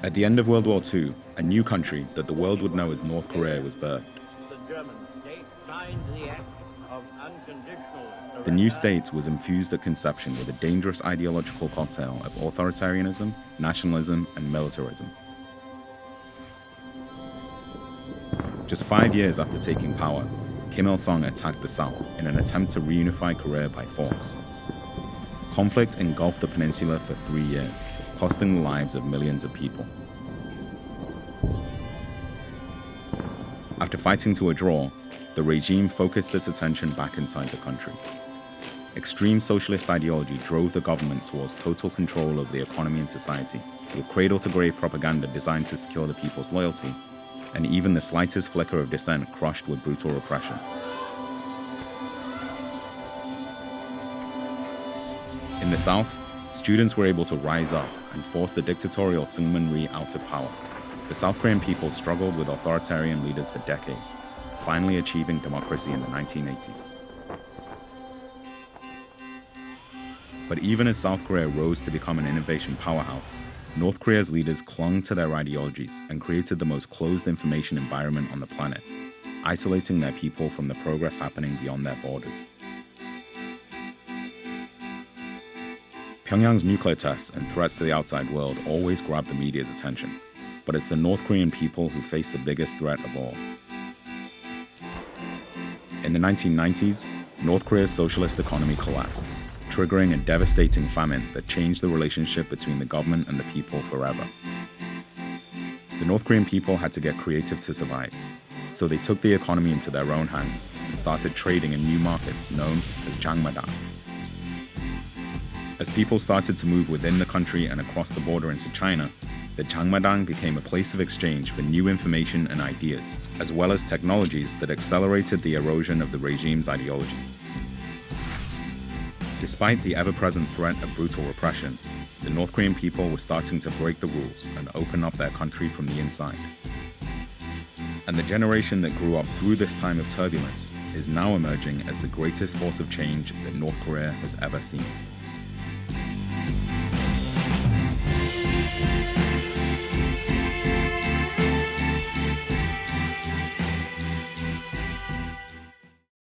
At the end of World War II, a new country that the world would know as North Korea was birthed. The German state signed the Act of Unconditional The new Surrender. state was infused at conception with a dangerous ideological cocktail of authoritarianism, nationalism, and militarism. Just 5 years after taking power, Kim Il-sung attacked the South in an attempt to reunify Korea by force. Conflict engulfed the peninsula for 3 years, costing the lives of millions of people. After fighting to a draw, the regime focused its attention back inside the country. Extreme socialist ideology drove the government towards total control of the economy and society, with cradle-to-grave propaganda designed to secure the people's loyalty, and even the slightest flicker of dissent crushed with brutal repression. In the South, students were able to rise up and force the dictatorial Syngman Rhee out of power. The South Korean people struggled with authoritarian leaders for decades, finally achieving democracy in the 1980s. But even as South Korea rose to become an innovation powerhouse, North Korea's leaders clung to their ideologies and created the most closed information environment on the planet, isolating their people from the progress happening beyond their borders. Pyongyang's nuclear tests and threats to the outside world always grab the media's attention, but it's the North Korean people who face the biggest threat of all. In the 1990s, North Korea's socialist economy collapsed, triggering a devastating famine that changed the relationship between the government and the people forever. The North Korean people had to get creative to survive, so they took the economy into their own hands and started trading in new markets known as Jangmadang. As people started to move within the country and across the border into China, the Jangmadang became a place of exchange for new information and ideas, as well as technologies that accelerated the erosion of the regime's ideologies. Despite the ever-present threat of brutal repression, the North Korean people were starting to break the rules and open up their country from the inside. And the generation that grew up through this time of turbulence is now emerging as the greatest force of change that North Korea has ever seen.